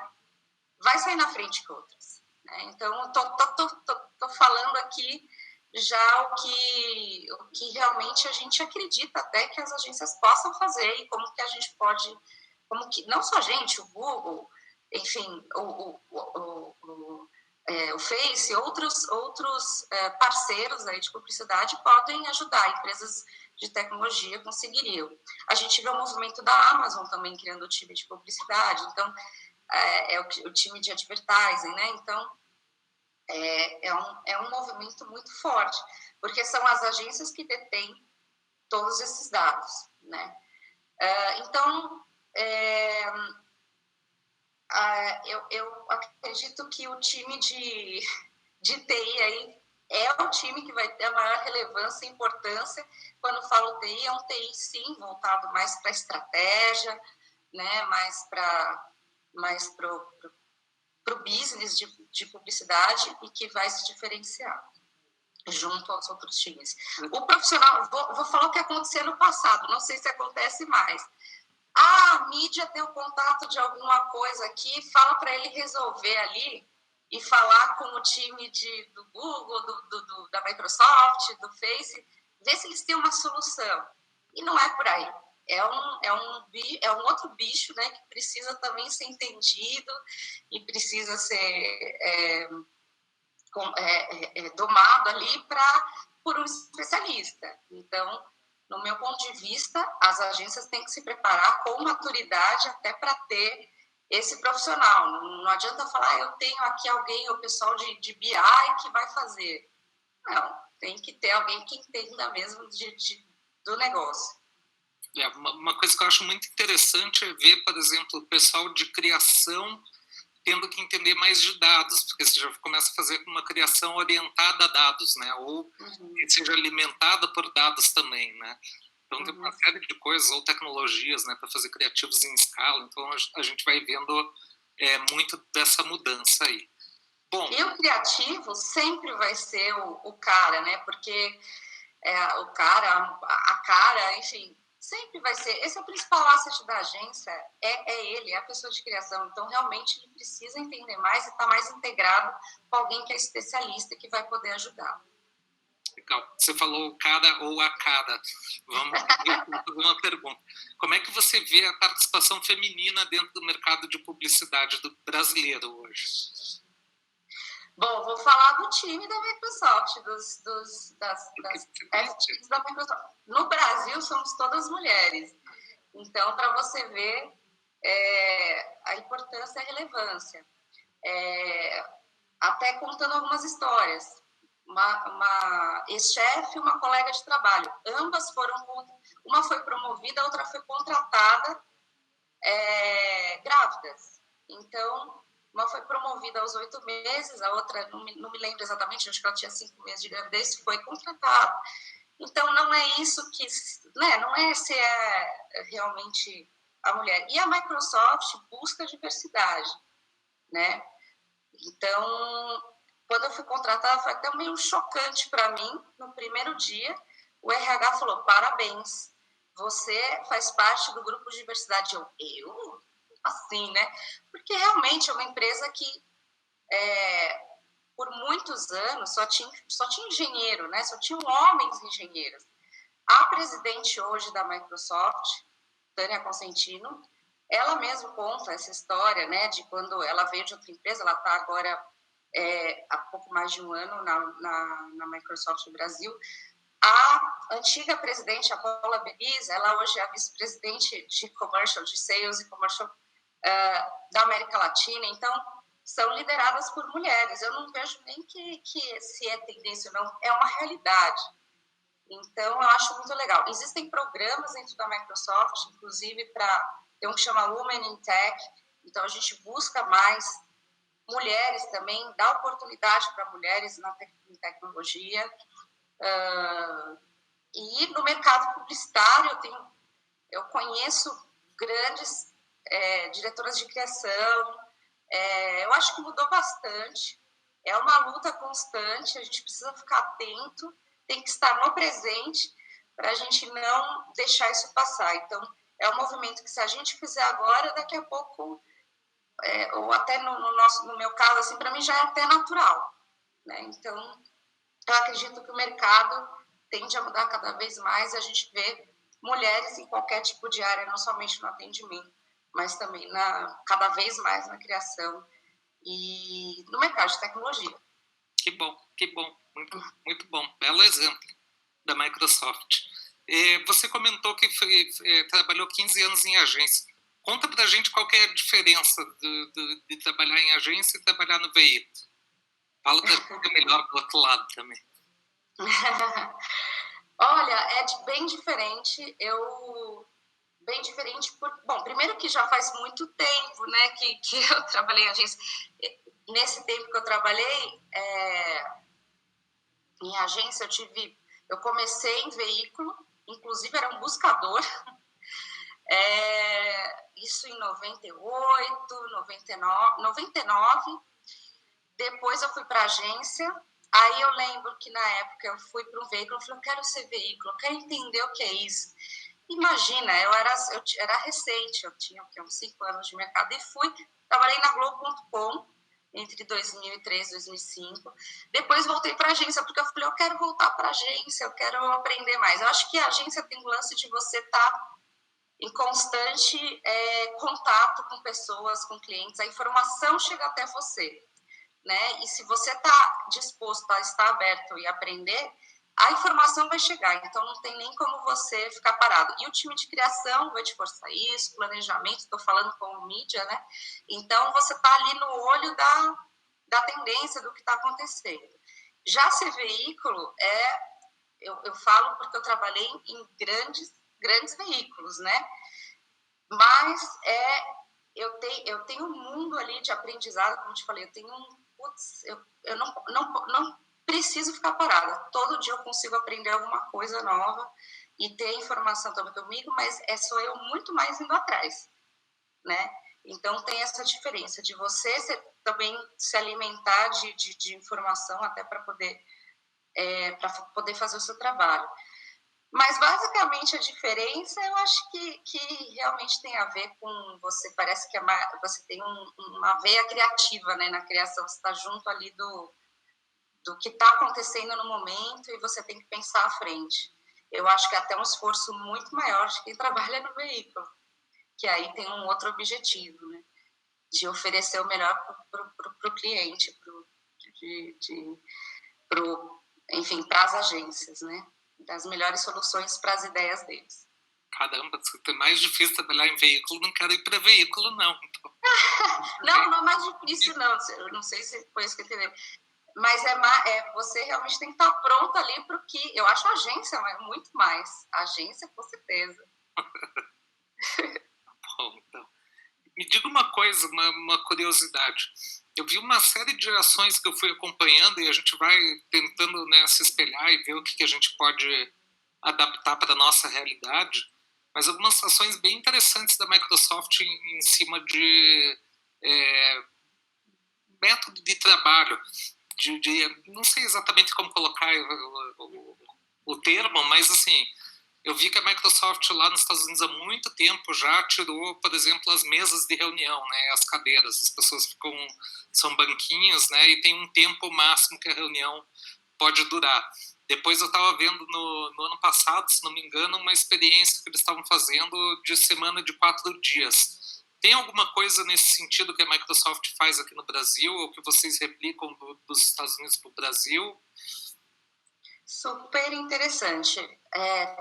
sair na frente que outras. Né? Então, tô falando aqui já o que realmente a gente acredita até que as agências possam fazer, e como que a gente pode, como que não só a gente, o Google, enfim, o Face, outros parceiros aí de publicidade podem ajudar, empresas de tecnologia conseguiriam. A gente vê o movimento da Amazon também criando o time de publicidade, então o time de advertising, né? Então, é um movimento muito forte, porque são as agências que detêm todos esses dados, né? Então, eu acredito que o time de TI aí é o time que vai ter a maior relevância e importância. Quando falo TI, é um TI, sim, voltado mais para estratégia, né? Mais para o business de publicidade, e que vai se diferenciar junto aos outros times. O profissional, vou falar o que aconteceu no passado, não sei se acontece mais. A mídia tem o contato de alguma coisa aqui, fala para ele resolver ali e falar com o time do Google, da Microsoft, do Face, ver se eles têm uma solução. E não é por aí. É um outro bicho, né, que precisa também ser entendido e precisa ser domado ali por um especialista. Então, no meu ponto de vista, as agências têm que se preparar com maturidade até para ter esse profissional. Não adianta falar, eu tenho aqui alguém, o pessoal de BI que vai fazer. Não, tem que ter alguém que entenda mesmo do negócio. Uma coisa que eu acho muito interessante é ver, por exemplo, o pessoal de criação tendo que entender mais de dados, porque você já começa a fazer uma criação orientada a dados, né? Ou que seja alimentada por dados também, né? Então tem uma série de coisas, ou tecnologias, né, para fazer criativos em escala. Então a gente vai vendo muito dessa mudança aí. Bom, e o criativo sempre vai ser o cara, né? Porque o cara, a cara, enfim, sempre vai ser. Esse é o principal asset da agência, ele, é a pessoa de criação. Então, realmente, ele precisa entender mais e estar mais integrado com alguém que é especialista, que vai poder ajudar. Legal. Você falou o cara ou a cara. Vamos fazer uma pergunta. Como é que você vê a participação feminina dentro do mercado de publicidade brasileiro hoje? Bom, vou falar do time da Microsoft, das equipes da Microsoft. No Brasil, somos todas mulheres. Então, para você ver a importância e a relevância. Até contando algumas histórias. Uma ex-chefe e uma colega de trabalho. Ambas uma foi promovida, a outra foi contratada grávidas. Então, uma foi promovida aos 8 meses, a outra, não me lembro exatamente, acho que ela tinha 5 meses de gravidez, foi contratada. Então, não é isso que... Né, não é se realmente a mulher. E a Microsoft busca diversidade, né? Então, quando eu fui contratada, foi até meio chocante para mim. No primeiro dia, o RH falou, parabéns, você faz parte do grupo de diversidade. Eu? Assim, né? Porque realmente é uma empresa que, por muitos anos, só tinha engenheiro, né? Só tinham homens engenheiros. A presidente hoje da Microsoft, Tânia Consentino, ela mesma conta essa história, né? De quando ela veio de outra empresa, ela está agora há pouco mais de um ano na Microsoft Brasil. A antiga presidente, a Paula Belize, ela hoje é a vice-presidente de Commercial, de Sales e Commercial da América Latina. Então, são lideradas por mulheres. Eu não vejo nem que se é tendência ou não, é uma realidade. Então, eu acho muito legal. Existem programas dentro da Microsoft, inclusive, tem um que chama Women in Tech, então a gente busca mais mulheres também, dá oportunidade para mulheres em tecnologia. E no mercado publicitário, eu conheço grandes diretoras de criação. Eu acho que mudou bastante. É uma luta constante, a gente precisa ficar atento, tem que estar no presente para a gente não deixar isso passar. Então, é um movimento que, se a gente fizer agora, daqui a pouco, ou até no meu caso, assim, para mim já é até natural, né? Então, eu acredito que o mercado tende a mudar cada vez mais, e a gente vê mulheres em qualquer tipo de área, não somente no atendimento, mas também cada vez mais na criação e no mercado de tecnologia. Que bom, muito, muito bom. Belo exemplo da Microsoft. Você comentou que trabalhou 15 anos em agência. Conta pra gente qual que é a diferença de trabalhar em agência e trabalhar no veículo. Fala pra gente melhor do outro lado também. Olha, bem diferente. Bem diferente, bom, primeiro que já faz muito tempo, né, que eu trabalhei em agência. Nesse tempo que eu trabalhei em agência, eu comecei em veículo, inclusive era um buscador, isso em 98, 99. Depois eu fui para a agência. Aí eu lembro que na época eu fui para um veículo, eu falei, eu quero ser veículo, eu quero entender o que é isso. Imagina, eu era recente, eu tinha uns 5 anos de mercado e trabalhei na Globo.com entre 2003 e 2005. Depois voltei para a agência, porque eu falei, eu quero voltar para a agência, eu quero aprender mais. Eu acho que a agência tem um lance de você estar em constante contato com pessoas, com clientes, a informação chega até você, né? E se você está disposto a estar aberto e aprender, a informação vai chegar, então não tem nem como você ficar parado. E o time de criação vai te forçar isso, planejamento, estou falando como mídia, né? Então você está ali no olho da tendência do que está acontecendo. Já ser veículo eu falo porque eu trabalhei em grandes veículos, né? Mas eu tenho um mundo ali de aprendizado, como eu te falei, eu não preciso ficar parada. Todo dia eu consigo aprender alguma coisa nova e ter informação também comigo, mas sou eu muito mais indo atrás, né? Então tem essa diferença de você também se alimentar de informação até para poder fazer o seu trabalho. Mas, basicamente, a diferença, eu acho que realmente tem a ver com você. Parece que você tem uma veia criativa, né, na criação. Você está junto ali do que está acontecendo no momento e você tem que pensar à frente. Eu acho que é até um esforço muito maior de quem trabalha no veículo, que aí tem um outro objetivo, né, de oferecer o melhor para o cliente, enfim, para as agências, né? Das melhores soluções para as ideias deles. Caramba, é mais difícil trabalhar em veículo, não quero ir para veículo, não. Não é mais difícil, não. Eu não sei se foi isso que eu entendi. Mas você realmente tem que estar pronto ali para o que... Eu acho a agência muito mais. A agência, com certeza. Bom, então. Me diga uma coisa, uma curiosidade. Eu vi uma série de ações que eu fui acompanhando e a gente vai tentando, né, se espelhar e ver o que a gente pode adaptar para a nossa realidade, mas algumas ações bem interessantes da Microsoft em cima de método de trabalho, não sei exatamente como colocar o termo, mas assim, eu vi que a Microsoft lá nos Estados Unidos há muito tempo já tirou, por exemplo, as mesas de reunião, né, as cadeiras. As pessoas são banquinhos, né, e tem um tempo máximo que a reunião pode durar. Depois eu estava vendo no ano passado, se não me engano, uma experiência que eles estavam fazendo de semana de 4 dias. Tem alguma coisa nesse sentido que a Microsoft faz aqui no Brasil, ou que vocês replicam dos Estados Unidos para o Brasil? Super interessante.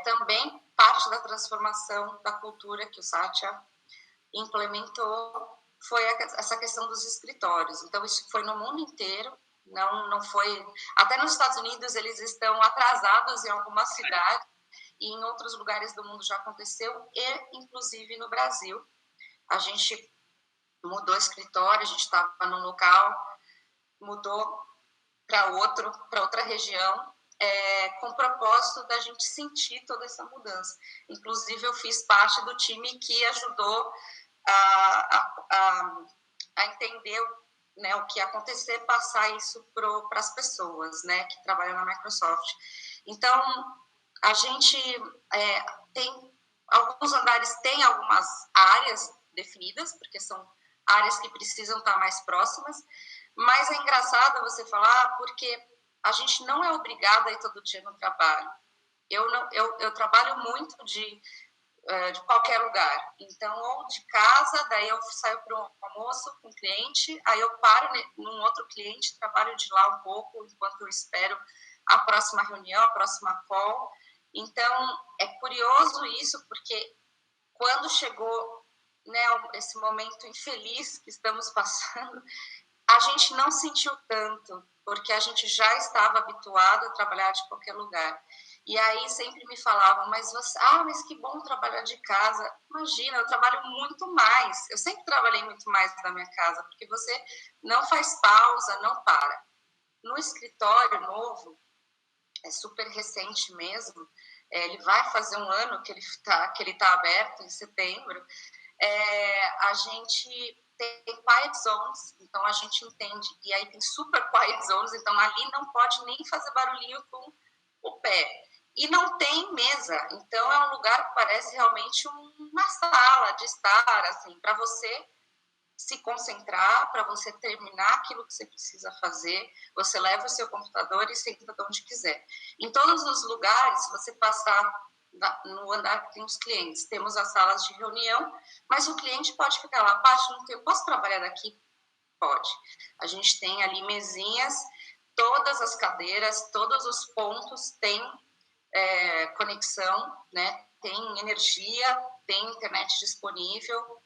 Também parte da transformação da cultura que o Satya implementou foi essa questão dos escritórios. Então, isso foi no mundo inteiro. Não foi... Até nos Estados Unidos eles estão atrasados em algumas cidades, e em outros lugares do mundo já aconteceu, e inclusive no Brasil. A gente mudou escritório, a gente estava num local, mudou para outra região, com o propósito da gente sentir toda essa mudança. Inclusive, eu fiz parte do time que ajudou a entender, né, o que ia acontecer, passar isso para as pessoas, né, que trabalham na Microsoft. Então, a gente tem... Alguns andares têm algumas áreas definidas, porque são áreas que precisam estar mais próximas, mas é engraçado você falar, porque a gente não é obrigada a ir todo dia no trabalho. Eu trabalho muito de qualquer lugar. Então, ou de casa, daí eu saio para um almoço com um cliente, aí eu paro num outro cliente, trabalho de lá um pouco, enquanto eu espero a próxima reunião, a próxima call. Então, é curioso isso, porque quando chegou, né, esse momento infeliz que estamos passando, a gente não sentiu tanto, porque a gente já estava habituado a trabalhar de qualquer lugar. E aí sempre me falavam, mas que bom trabalhar de casa. Imagina, eu trabalho muito mais. Eu sempre trabalhei muito mais na minha casa, porque você não faz pausa, não para. No escritório novo, é super recente mesmo, ele vai fazer um ano que ele tá aberto, em setembro, a gente tem quiet zones, então a gente entende, e aí tem super quiet zones, então ali não pode nem fazer barulhinho com o pé. E não tem mesa, então é um lugar que parece realmente uma sala de estar, assim, para você se concentrar, para você terminar aquilo que você precisa fazer. Você leva o seu computador e senta de onde quiser. Em todos os lugares, se você passar no andar que tem os clientes, temos as salas de reunião, mas o cliente pode ficar lá, eu posso trabalhar daqui? Pode. A gente tem ali mesinhas, todas as cadeiras, todos os pontos têm conexão, né? Tem energia, tem internet disponível.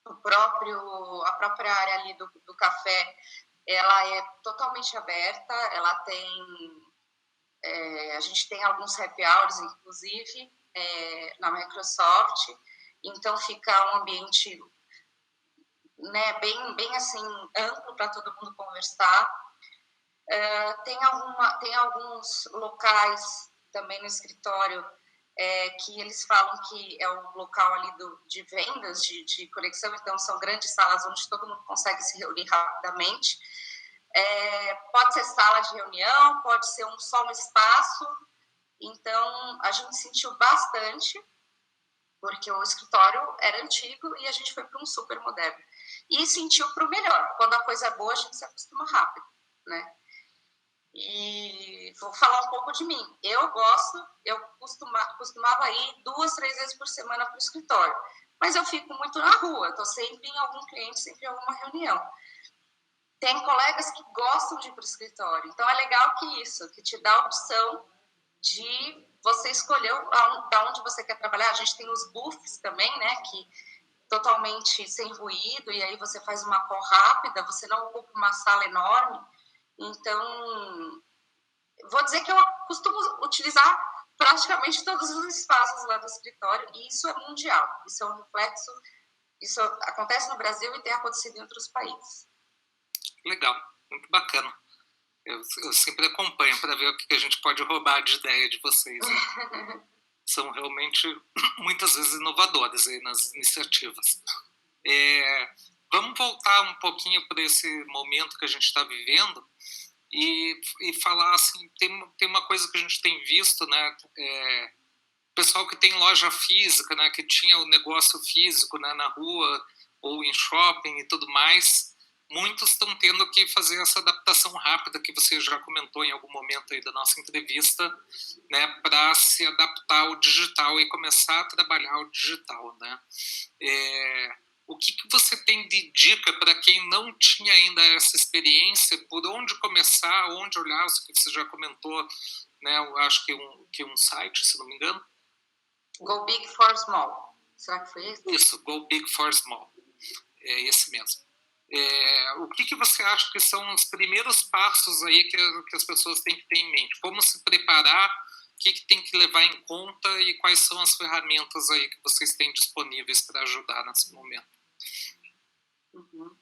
A própria área ali do café, ela é totalmente aberta, ela tem... a gente tem alguns happy hours, inclusive, na Microsoft, então fica um ambiente, né, bem assim, amplo para todo mundo conversar. Tem alguns locais também no escritório que eles falam que é o local ali de vendas, de conexão, então são grandes salas onde todo mundo consegue se reunir rapidamente. Pode ser sala de reunião, pode ser só um espaço. Então, a gente sentiu bastante, porque o escritório era antigo e a gente foi para um super moderno. E sentiu para o melhor. Quando a coisa é boa, a gente se acostuma rápido, né? E vou falar um pouco de mim. Eu costumava ir 2, 3 vezes por semana para o escritório, mas eu fico muito na rua, estou sempre em algum cliente, sempre em alguma reunião. Tem colegas que gostam de ir para o escritório, então é legal que te dá a opção de você escolher da onde você quer trabalhar. A gente tem os booths também, né, que totalmente sem ruído, e aí você faz uma call rápida, você não ocupa uma sala enorme. Então, vou dizer que eu costumo utilizar praticamente todos os espaços lá do escritório, e isso é mundial, isso é um reflexo, isso acontece no Brasil e tem acontecido em outros países. Legal, muito bacana. Eu sempre acompanho para ver o que a gente pode roubar de ideia de vocês, né? São realmente muitas vezes inovadoras aí nas iniciativas. Vamos voltar um pouquinho para esse momento que a gente está vivendo e falar assim, tem uma coisa que a gente tem visto, né? Pessoal que tem loja física, né? Que tinha o negócio físico, né? Na rua ou em shopping e tudo mais, muitos estão tendo que fazer essa adaptação rápida que você já comentou em algum momento aí da nossa entrevista, né, para se adaptar ao digital e começar a trabalhar o digital, né? O que você tem de dica para quem não tinha ainda essa experiência, por onde começar, onde olhar? Você já comentou, né, eu acho que um site, se não me engano. Go Big for Small. Será que foi esse? Isso, Go Big for Small. É esse mesmo. O que você acha que são os primeiros passos aí que as pessoas têm que ter em mente? Como se preparar? O que tem que levar em conta e quais são as ferramentas aí que vocês têm disponíveis para ajudar nesse momento? Uhum.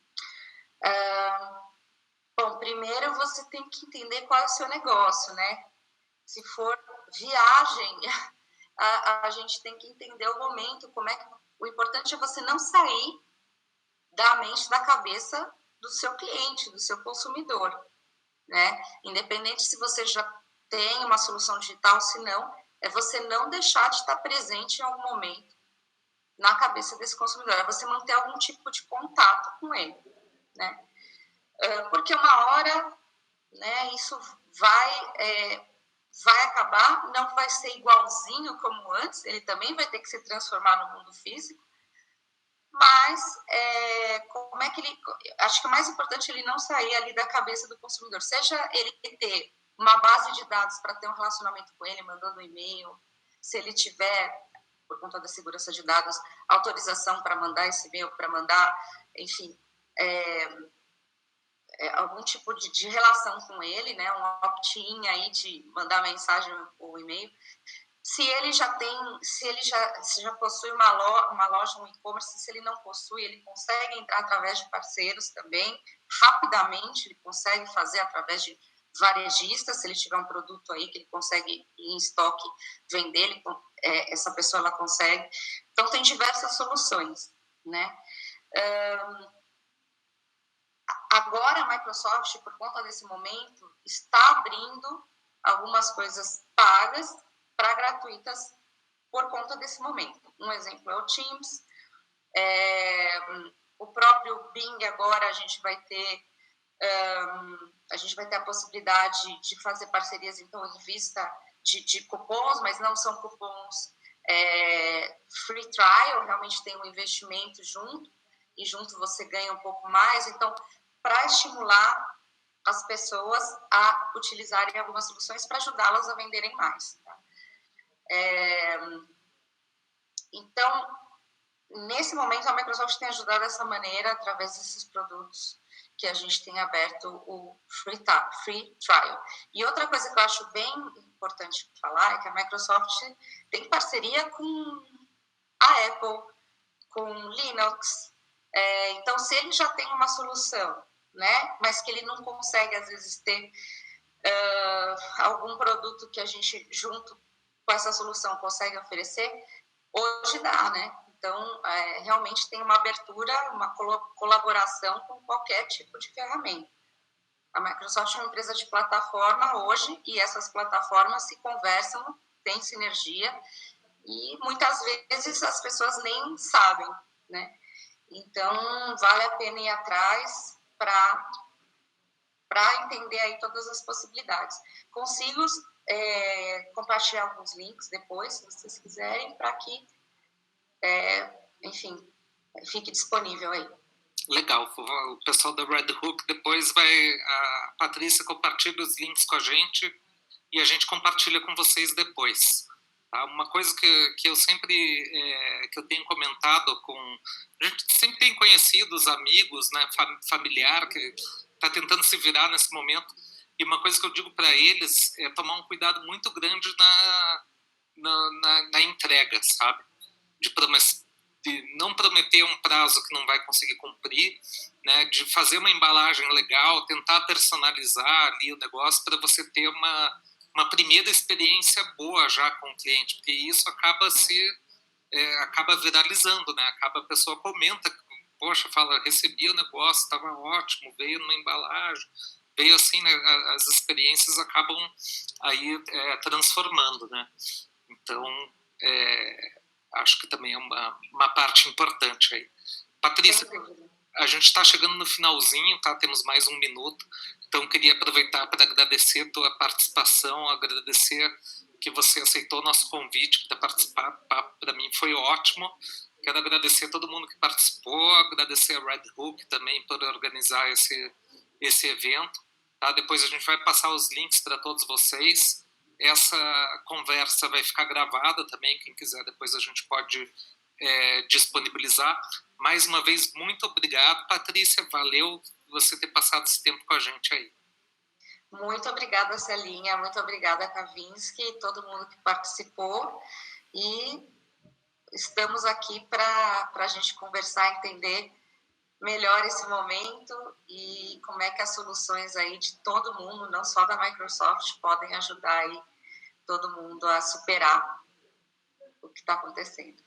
Bom, primeiro você tem que entender qual é o seu negócio, né? Se for viagem, a gente tem que entender o momento, o importante é você não sair da mente, da cabeça do seu cliente, do seu consumidor, né? Independente se você já tem uma solução digital, se não, é você não deixar de estar presente em algum momento na cabeça desse consumidor, é você manter algum tipo de contato com ele, né? Porque uma hora, né, isso vai acabar, não vai ser igualzinho como antes, ele também vai ter que se transformar no mundo físico, mas como é que ele... Acho que o mais importante é ele não sair ali da cabeça do consumidor, seja ele ter uma base de dados para ter um relacionamento com ele, mandando um e-mail, se ele tiver, por conta da segurança de dados, autorização para mandar esse e-mail, para mandar, enfim, algum tipo de relação com ele, né, um opt-in aí de mandar mensagem ou e-mail. Se ele já possui uma loja, um e-commerce, se ele não possui, ele consegue entrar através de parceiros também, rapidamente, ele consegue fazer através de varejistas, se ele tiver um produto aí que ele consegue ir em estoque vender, essa pessoa ela consegue. Então, tem diversas soluções, né? Agora, a Microsoft, por conta desse momento, está abrindo algumas coisas pagas para gratuitas por conta desse momento. Um exemplo é o Teams, o próprio Bing agora a gente vai ter a possibilidade de fazer parcerias, então, em vista de cupons, mas não são cupons free trial, realmente tem um investimento junto, e junto você ganha um pouco mais. Então, para estimular as pessoas a utilizarem algumas soluções para ajudá-las a venderem mais. Tá? Então, nesse momento, a Microsoft tem ajudado dessa maneira, através desses produtos que a gente tem aberto o free trial. E outra coisa que eu acho bem importante falar é que a Microsoft tem parceria com a Apple, com Linux. Então, se ele já tem uma solução, né, mas que ele não consegue, às vezes, ter algum produto que a gente, junto com essa solução, consegue oferecer, hoje dá, né? Então, realmente tem uma abertura, uma colaboração com qualquer tipo de ferramenta. A Microsoft é uma empresa de plataforma hoje, e essas plataformas se conversam, têm sinergia, e muitas vezes as pessoas nem sabem, né? Então, vale a pena ir atrás para entender aí todas as possibilidades. Consigo compartilhar alguns links depois, se vocês quiserem, para que, enfim, fique disponível aí. Legal, o pessoal da Red Hook depois a Patrícia compartilha os links com a gente e a gente compartilha com vocês depois. Tá? Uma coisa que eu sempre que eu tenho comentado a gente sempre tem conhecidos, amigos, né, familiar que está tentando se virar nesse momento, e uma coisa que eu digo para eles é tomar um cuidado muito grande na entrega, sabe? De não prometer um prazo que não vai conseguir cumprir, né? De fazer uma embalagem legal, tentar personalizar ali o negócio para você ter uma primeira experiência boa já com o cliente, porque isso acaba viralizando, né? A pessoa comenta, poxa, fala, recebi o negócio, estava ótimo, veio numa embalagem, veio assim, né? As experiências acabam aí transformando, né? Então, acho que também é uma parte importante aí. Patrícia, a gente está chegando no finalzinho, tá? Temos mais 1 minuto, então queria aproveitar para agradecer a tua participação, agradecer que você aceitou o nosso convite para participar, para mim foi ótimo. Quero agradecer a todo mundo que participou, agradecer a Red Hook também por organizar esse evento. Tá? Depois a gente vai passar os links para todos vocês. Essa conversa vai ficar gravada também, quem quiser depois a gente pode disponibilizar. Mais uma vez, muito obrigado, Patrícia, valeu você ter passado esse tempo com a gente aí. Muito obrigada, Celinha, muito obrigada, Kavinsky, todo mundo que participou, e estamos aqui para a gente conversar, entender melhor esse momento e como é que as soluções aí de todo mundo, não só da Microsoft, podem ajudar aí todo mundo a superar o que está acontecendo.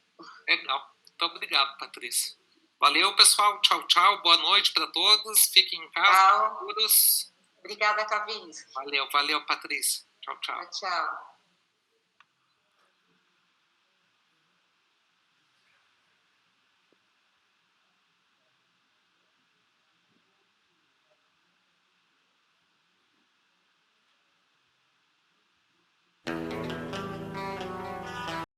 Legal. Muito obrigado, Patrícia. Valeu, pessoal. Tchau, tchau. Boa noite para todos. Fiquem em casa. Tchau. Seguros. Obrigada, Kavinsky. Valeu, Patrícia. Tchau, tchau. Tchau.